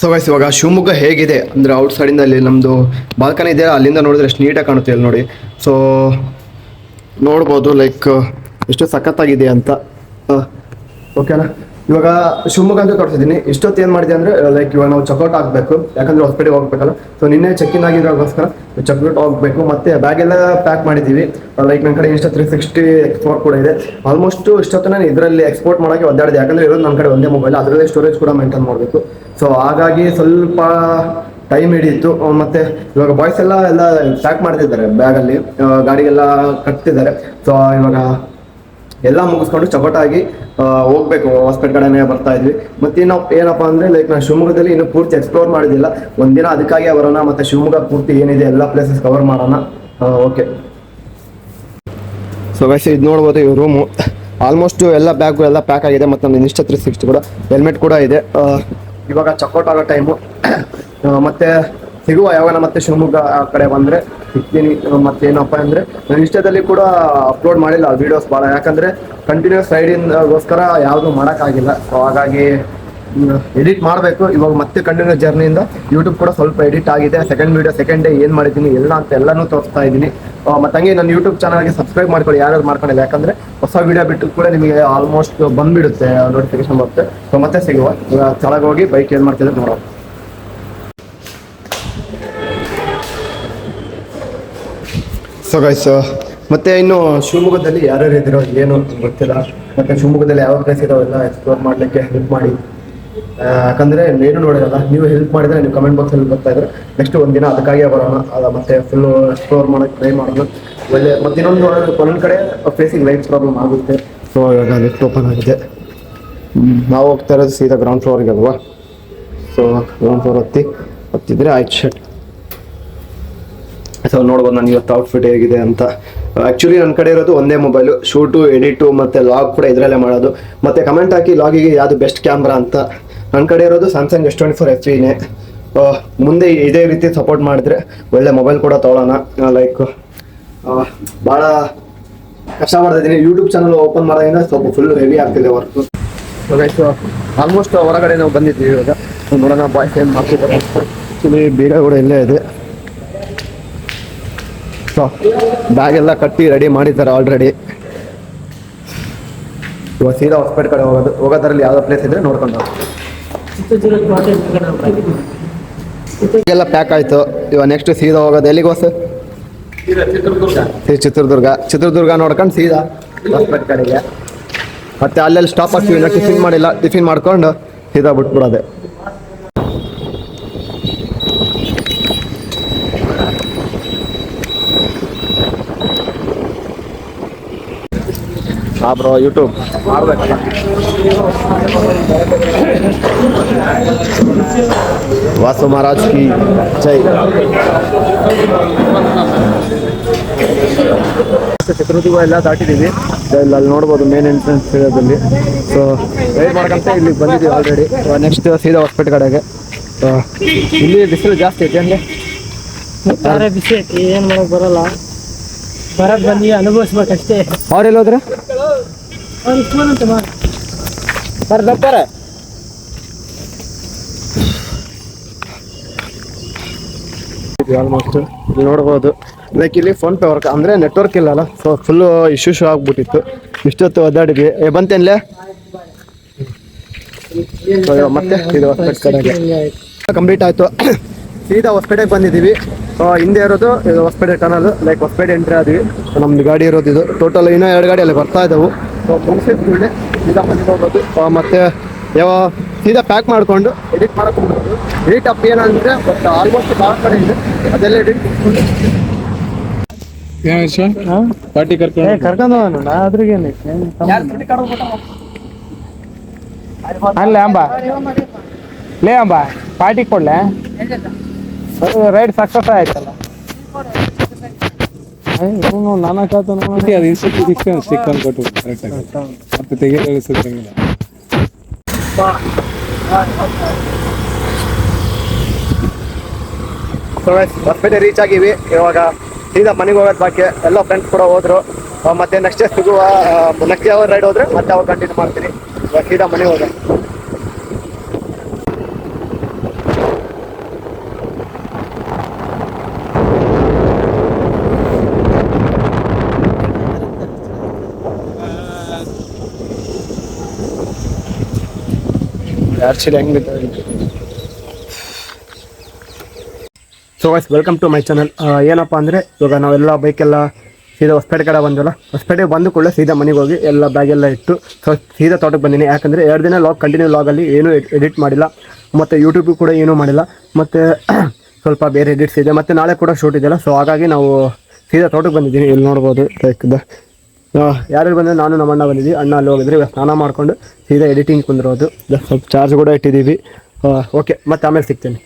So guys ಇವಾಗ ಶಿವಮೊಗ್ಗ ಹೇಗಿದೆ ಅಂದರೆ ಔಟ್ ಸೈಡಿಂದ ಅಲ್ಲಿ ನಮ್ಮದು ಬಾಲ್ಕನಿ ಇದೆ, ಅಲ್ಲಿಂದ ನೋಡಿದ್ರೆ ಎಷ್ಟು ನೀಟಾಗಿ ಕಾಣುತ್ತೆ ಅಲ್ಲಿ ನೋಡಿ. ಸೊ ನೋಡ್ಬೋದು ಲೈಕ್ ಎಷ್ಟು ಸಖತ್ತಾಗಿದೆ ಅಂತ. ಓಕೆನಾ, ಇವಾಗ ಶಿವಮೊಗ್ಗ ಅಂತ ತೋರಿಸಿದ್ದೀನಿ. ಇಷ್ಟೊತ್ತು ಏನು ಮಾಡಿದೆ ಅಂದರೆ ಲೈಕ್ ಇವಾಗ ನಾವು ಚೆಕ್ಔಟ್ ಆಗಬೇಕು, ಯಾಕಂದರೆ ಹಾಸ್ಪಿಟಲ್ಗೆ ಹೋಗ್ಬೇಕಲ್ಲ. ಸೊ ನಿನ್ನೆ ಚೆಕ್ಇನ್ ಆಗಿರೋಗೋಸ್ಕರ ಚೆಕ್ಔಟ್ ಹೋಗ್ಬೇಕು. ಮತ್ತು ಬ್ಯಾಗೆಲ್ಲ ಪ್ಯಾಕ್ ಮಾಡಿದ್ದೀವಿ. ಲೈಕ್ ನನ್ನ ಕಡೆ Insta360 X4 ಕೂಡ ಇದೆ. ಆಲ್ಮೋಸ್ಟ್ ಇಷ್ಟೊತ್ತು ನಾನು ಇದರಲ್ಲಿ ಎಕ್ಸ್ಪೋರ್ಟ್ ಮಾಡೋಕ್ಕೆ ಒದ್ದಾಡಿದೆ, ಯಾಕಂದರೆ ಇರೋದು ನನ್ನ ಕಡೆ ಒಂದೇ ಮೊಬೈಲ್, ಅದರಲ್ಲೇ ಸ್ಟೋರೇಜ್ ಕೂಡ ಮೇಂಟೈನ್ ಮಾಡಬೇಕು. ಸೊ ಹಾಗಾಗಿ ಸ್ವಲ್ಪ ಟೈಮ್ ಹಿಡಿಯಿತು. ಮತ್ತು ಇವಾಗ ಬಾಯ್ಸ್ ಎಲ್ಲ ಪ್ಯಾಕ್ ಮಾಡ್ತಿದ್ದಾರೆ, ಬ್ಯಾಗಲ್ಲಿ ಗಾಡಿಗೆಲ್ಲ ಕಟ್ತಿದ್ದಾರೆ. ಸೊ ಇವಾಗ ಎಲ್ಲ ಮುಗಿಸ್ಕೊಂಡು ಚೌಕಟ್ಟಾಗಿ ಹೋಗ್ಬೇಕು, ಹಾಸ್ಪಿಟಲ್ ಕಡೆನೇ ಬರ್ತಾ ಇದ್ವಿ. ಮತ್ತು ನಾವು ಏನಪ್ಪ ಅಂದರೆ ಲೈಕ್ ನಾನು ಶಿವಮೊಗ್ಗದಲ್ಲಿ ಇನ್ನೂ ಪೂರ್ತಿ ಎಕ್ಸ್ಪ್ಲೋರ್ ಮಾಡಿದ್ದಿಲ್ಲ. ಒಂದಿನ ಅದಕ್ಕಾಗಿ ಬರೋಣ, ಮತ್ತು ಶಿವಮೊಗ್ಗ ಪೂರ್ತಿ ಏನಿದೆ ಎಲ್ಲ ಪ್ಲೇಸಸ್ ಕವರ್ ಮಾಡೋಣ. ಓಕೆ, ಸೊ ಗೈಸ್ ಇದು ನೋಡ್ಬೋದು, ಈ ರೂಮು ಆಲ್ಮೋಸ್ಟ್ ಎಲ್ಲ ಬ್ಯಾಗು ಎಲ್ಲ ಪ್ಯಾಕ್ ಆಗಿದೆ. ಮತ್ತು ನಮ್ಮ Insta360 ಕೂಡ ಹೆಲ್ಮೆಟ್ ಕೂಡ ಇದೆ. ಇವಾಗ ಚೆಕ್ಔಟ್ ಆಗೋ ಟೈಮು. ಮತ್ತು ಸಿಗುವ ಯಾವಾಗ ಮತ್ತೆ ಶಿವಮೊಗ್ಗ ಆ ಕಡೆ ಬಂದರೆ ಸಿಗ್ತೀನಿ. ಮತ್ತೇನಪ್ಪ ಅಂದರೆ ನಾನು ಇನ್ಸ್ಟಾದಲ್ಲಿ ಕೂಡ ಅಪ್ಲೋಡ್ ಮಾಡಿಲ್ಲ ವೀಡಿಯೋಸ್ ಭಾಳ, ಯಾಕಂದರೆ ಕಂಟಿನ್ಯೂಸ್ ರೈಡಿಂಗೋಸ್ಕರ ಯಾವುದೂ ಮಾಡೋಕ್ಕಾಗಿಲ್ಲ. ಸೊ ಹಾಗಾಗಿ ಎಡಿಟ್ ಮಾಡಬೇಕು ಇವಾಗ. ಮತ್ತೆ ಕಂಟಿನ್ಯೂಸ್ ಜರ್ನಿಯಿಂದ ಯೂಟ್ಯೂಬ್ ಕೂಡ ಸ್ವಲ್ಪ ಎಡಿಟ್ ಆಗಿದೆ. ಸೆಕೆಂಡ್ ಡೇ ಏನು ಮಾಡಿದ್ದೀನಿ ಎಲ್ಲ ಅಂತ ಎಲ್ಲನೂ ತೋರಿಸ್ತಾ ಇದ್ದೀನಿ. ಮತ್ತು ಹಂಗೆ ನನ್ನ ಯೂಟ್ಯೂಬ್ ಚಾನಲ್ಗೆ ಸಬ್ಸ್ಕ್ರೈಬ್ ಮಾಡ್ಕೊಳ್ಳಿ, ಯಾರು ಮಾಡ್ಕೊಂಡಿಲ್ಲ, ಯಾಕಂದರೆ ಹೊಸ ವೀಡಿಯೋ ಬಿಟ್ಟು ಕೂಡ ನಿಮಗೆ ಆಲ್ಮೋಸ್ಟ್ ಬಂದುಬಿಡುತ್ತೆ, ನೋಟಿಫಿಕೇಶನ್ ಬರುತ್ತೆ. ಸೊ ಮತ್ತೆ ಸಿಗುವ, ಕೆಳಗೆ ಹೋಗಿ ಬೈಕ್ ಏನು ಮಾಡ್ತಿದ್ರೆ ನೋಡೋಣ. ಸೊ ಗೈಸ್ ಮತ್ತೆ ಇನ್ನು ಶಿವಮೊಗ್ಗದಲ್ಲಿ ಯಾರ್ಯಾರು ಇದ್ದೀರೋ ಏನು ಗೊತ್ತಿಲ್ಲ, ಮತ್ತು ಶಿವಮೊಗ್ಗದಲ್ಲಿ ಯಾವ ಪ್ಲೇಸ್ ಇರೋವೆಲ್ಲ ಎಕ್ಸ್ಪ್ಲೋರ್ ಮಾಡಲಿಕ್ಕೆ ಹೆಲ್ಪ್ ಮಾಡಿ. ಯಾಕಂದರೆ ಏನು ನೋಡಿರಲ್ಲ, ನೀವು ಹೆಲ್ಪ್ ಮಾಡಿದರೆ ನೀವು ಕಮೆಂಟ್ ಬಾಕ್ಸಲ್ಲಿ ಬರ್ತಾ ಇದ್ರೆ ನೆಕ್ಸ್ಟ್ ಒಂದಿನ ಅದಕ್ಕಾಗಿಯೇ ಬರೋಣ. ಮತ್ತೆ ಫುಲ್ಲು ಎಕ್ಸ್ಪ್ಲೋರ್ ಮಾಡೋಕ್ಕೆ ಟ್ರೈ ಮಾಡೋಣ. ಒಳ್ಳೆ ಮತ್ತು ಇನ್ನೊಂದು ಒಂದೊಂದು ಕಡೆ ಫೇಸಿಂಗ್ ಲೈಟ್ ಪ್ರಾಬ್ಲಮ್ ಆಗುತ್ತೆ. ಸೊ ಇವಾಗ ಲಿಫ್ಟ್ ಓಪನ್ ಆಗಿದೆ. ನಾವು ಹೋಗ್ತಾ ಇರೋದು ಸೀದಾ ಗ್ರೌಂಡ್ ಫ್ಲೋರಿಗೆ ಅಲ್ವಾ. ಸೊ ಗ್ರೌಂಡ್ ಫ್ಲೋರ್ ಹತ್ತಿದ್ರೆ ಆಯ್ತು ಶರ್ಟ್. ಸೊ ನೋಡ್ಬೋದು ನಾನು ಇವತ್ತು ಔಟ್ಫಿಟ್ ಹೇಗಿದೆ ಅಂತ. ಆ್ಯಕ್ಚುಲಿ ನನ್ನ ಕಡೆ ಇರೋದು ಒಂದೇ ಮೊಬೈಲು, ಶೂಟು ಎಡಿಟು ಮತ್ತು ಲಾಗ್ ಕೂಡ ಇದರಲ್ಲೇ ಮಾಡೋದು. ಮತ್ತು ಕಮೆಂಟ್ ಹಾಕಿ ಲಾಗಿಗೆ ಯಾವುದು ಬೆಸ್ಟ್ ಕ್ಯಾಮ್ರಾ ಅಂತ. ನನ್ನ ಕಡೆ ಇರೋದು Samsung S24 FE. ಮುಂದೆ ಇದೇ ರೀತಿ ಸಪೋರ್ಟ್ ಮಾಡಿದ್ರೆ ಒಳ್ಳೆ ಮೊಬೈಲ್ ಕೂಡ ತೊಗೊಳ್ಳೋಣ. ಲೈಕ್ ಭಾಳ ಕಷ್ಟ ಮಾಡ್ತಿದ್ದೀನಿ, ಯೂಟ್ಯೂಬ್ ಚಾನಲ್ ಓಪನ್ ಮಾಡೋದ್ರಿಂದ ಸ್ವಲ್ಪ ಫುಲ್ ಹೆವಿ ಆಗ್ತಿದೆ ವರ್ಕು. ಸೊ ಆಲ್ಮೋಸ್ಟ್ ಹೊರಗಡೆ ನಾವು ಬಂದಿದ್ದೀವಿ ಇವಾಗ. ನೋಡೋಣ ಬಾಯ್ಸ್ ಏನು ಮಾಡ್ತಿದ್ದಾರೆ. ಆ್ಯಕ್ಚುಲಿ ಬೀಗ ಕೂಡ ಇಲ್ಲೇ ಇದೆ. ಸೊ ಬ್ಯಾಗೆಲ್ಲ ಕಟ್ಟಿ ರೆಡಿ ಮಾಡಿದ್ದಾರೆ ಆಲ್ರೆಡಿ. ಇವಾಗ ಸೀದಾ ಹಾಸ್ಪಿಟಲ್ ಕಡೆ ಹೋಗೋದ್ರಲ್ಲಿ ಯಾವುದೋ ಪ್ಲೇಸ್ ಇದ್ರೆ ನೋಡ್ಕೊಂಡು ಎಲ್ಲ ಪ್ಯಾಕ್ ಆಯಿತು. ಇವಾಗ ನೆಕ್ಸ್ಟ್ ಸೀದಾ ಹೋಗೋದು ಎಲ್ಲಿಗೆ ಹೊಸ ಚಿತ್ರದುರ್ಗ ನೋಡ್ಕೊಂಡು ಸೀದಾ ಹಾಸ್ಪಿಟಲ್ ಕಡೆಗೆ. ಮತ್ತೆ ಅಲ್ಲೆಲ್ಲಿ ಸ್ಟಾಪ್ ಆಗ್ತೀವಿ, ಇಲ್ಲ ಟಿಫಿನ್ ಮಾಡಿಲ್ಲ, ಟಿಫಿನ್ ಮಾಡ್ಕೊಂಡು ಸೀದಾ ಬಿಟ್ಬಿಡೋದೆ. ಬ್ರೋ ಯೂಟ್ಯೂಬ್ ಮಾಡಬೇಕಲ್ಲ. ವಾಸು ಮಹಾರಾಜ್ ಕಿ ಜೈ. ಚಿತ್ರದುರ್ಗ ಎಲ್ಲ ದಾಟಿದ್ದೀವಿ. ಅಲ್ಲಿ ನೋಡ್ಬೋದು ಮೇನ್ ಎಂಟ್ರೆನ್ಸ್ ಇರೋದಲ್ಲಿ. ಸೊ ರೈಡ್ ಮಾಡ್ಕೊಂತ ಇಲ್ಲಿಗೆ ಬಂದಿದ್ದೀವಿ ಆಲ್ರೆಡಿ. ನೆಕ್ಸ್ಟ್ ಸೀದಾ ಹಾಸ್ಪಿಟಲ್ ಕಡೆಗೆ. ಇಲ್ಲಿ ಬಿಸಿಲು ಜಾಸ್ತಿ ಐತೆ ಅಂದರೆ ಬಿಸಿ ಐತಿ, ಏನು ಮಾಡೋಕೆ ಬರಲ್ಲ. ಬರೋದು ಬಂದು ಅನುಭವಿಸ್ಬೇಕಷ್ಟೇ. ಅವ್ರೆಲ್ಲ ಹೋದ್ರೆ ಬರ್ತಾರೆ. ಆಲ್ಮೋಸ್ಟ್ ಇಲ್ಲಿ ನೋಡ್ಬೋದು. ಲೈಕ್ ಇಲ್ಲಿ ಫೋನ್ ಪೇ ವರ್ಕ್ ಅಂದರೆ ನೆಟ್ವರ್ಕ್ ಇಲ್ಲಲ್ಲ. ಸೊ ಫುಲ್ಲು ಇಶ್ಯೂಸ್ ಆಗ್ಬಿಟ್ಟಿತ್ತು. ಇಷ್ಟೊತ್ತು ಒದ್ದಾಡಿದ್ವಿ. ಬಂತೇನ್ಲೇ ಮತ್ತೆ ಇದು ಹಾಸ್ಪಿಟಲ್ ಕಡೆಗೆ ಕಂಪ್ಲೀಟ್ ಆಯಿತು. ಸೀದಾ ಹಾಸ್ಪಿಟಲ್ಗೆ ಬಂದಿದ್ದೀವಿ. ಹಿಂದೆ ಇರೋದು ಇದು hospital tunnel. Like hospital entry ಆದ್ವಿ. ನಮ್ದು ಗಾಡಿ ಇರೋದು ಇದು. ಟೋಟಲ್ ಇನ್ನೂ 2 ಗಾಡಿ ಅಲ್ಲಿ ಬರ್ತಾ ಇದ್ದವು. ಸೊ ಮುಗಿಸಿದ್ವಿ ಸೀದಾ ಮನೆಗೆ ಹೋಗೋದು. ಮತ್ತು ಸೀದಾ ಪ್ಯಾಕ್ ಮಾಡಿಕೊಂಡು ಎಡಿಟ್ ಮಾಡೋಕೆ ಹೋಗ್ಬೋದು. ಎಡಿಟ್ ಅಪ್ ಏನಂದರೆ ಬಟ್ ಆಲ್ಮೋಸ್ಟ್ ಭಾಳ ಕಡೆ ಇದೆ, ಅದೆಲ್ಲ ಎಡಿಟ್ ಪಾರ್ಟಿ ಕರ್ಕೊಂಡು ಅದ್ರಿಗೇನು ಅಲ್ಲ ಅಂಬ ಲೇ ಅಂಬ ಪಾರ್ಟಿ ಕೊಡ್ಲೆ. ರೈಡ್ ಸಕ್ಸಸ್ ಆಯ್ತಲ್ಲ. ನಾನಾ ಕಾತು ಅದು ಸ್ಟಿಕ್ ಅಂದ್ಕೊಟ್ಟು ಕರೆಕ್ಟ್ ಆಗಿ ಮತ್ತೆ ತೆಗೆಯಲಿಲ್ಲ. Hospital reach ಆಗಿವಿ. ಇವಾಗ ಸೀದಾ ಮನೆಗೆ ಹೋಗೋದು ಬಾಕಿ. ಎಲ್ಲ ಫ್ರೆಂಡ್ಸ್ ಕೂಡ ಹೋದ್ರು. ಮತ್ತೆ ನೆಕ್ಸ್ಟ್ ಸಿಗುವ ನೆಕ್ಸ್ಟ್ ಯಾವ ರೈಡ್ ಹೋದ್ರೆ ಮತ್ತೆ ಅವಾಗ ಕಂಟಿನ್ಯೂ ಮಾಡ್ತೀನಿ. ಇವಾಗ ಸೀದಾ ಮನೆಗೆ ಹೋಗೋದು. ಆ್ಯಕ್ಚುಲಿ ಹೆಂಗಿದೆ. So guys welcome to my channel. ಏನಪ್ಪ ಅಂದರೆ ಇವಾಗ ನಾವೆಲ್ಲ ಬೈಕೆಲ್ಲ ಸೀದಾ ಹೊಸಪೇಟೆ ಕಡೆ ಬಂದವಲ್ಲ, ಹೊಸಪೇಟೆಗೆ ಬಂದು ಕೂಡಲೇ ಸೀದಾ ಮನೆಗೆ ಹೋಗಿ ಎಲ್ಲ ಬ್ಯಾಗೆಲ್ಲ ಇಟ್ಟು ಸೊ ಸೀದಾ ತೋಟಕ್ಕೆ ಬಂದೀನಿ. ಯಾಕಂದರೆ 2 ದಿನ ಕಂಟಿನ್ಯೂ ಲಾಗಲ್ಲಿ ಏನೂ ಎಡಿಟ್ ಮಾಡಿಲ್ಲ, ಮತ್ತು ಯೂಟ್ಯೂಬ್ ಕೂಡ ಏನೂ ಮಾಡಿಲ್ಲ, ಮತ್ತು ಸ್ವಲ್ಪ ಬೇರೆ ಎಡಿಟ್ಸ್ ಇದೆ, ಮತ್ತು ನಾಳೆ ಕೂಡ ಶೂಟ್ ಇದೆಯಲ್ಲ. ಸೊ ಹಾಗಾಗಿ ನಾವು ಸೀದಾ ತೋಟಕ್ಕೆ ಬಂದಿದ್ದೀನಿ. ಇಲ್ಲಿ ನೋಡ್ಬೋದು ಲೈಕ್ ಯಾರು ಬಂದರೆ ನಾನು ನಮ್ಮ ಅಣ್ಣ ಬಂದಿದ್ದೀವಿ. ಅಣ್ಣ ಅಲ್ಲಿ ಹೋಗಿದ್ರೆ ಇವಾಗ ಸ್ನಾನ ಮಾಡಿಕೊಂಡು ಸೀದಾ ಎಡಿಟಿಂಗ್ ಕುಂದಿರೋದು. ಸ್ವಲ್ಪ ಚಾರ್ಜ್ ಕೂಡ ಇಟ್ಟಿದ್ದೀವಿ. ಓಕೆ, ಮತ್ತೆ ಆಮೇಲೆ ಸಿಗ್ತೀನಿ.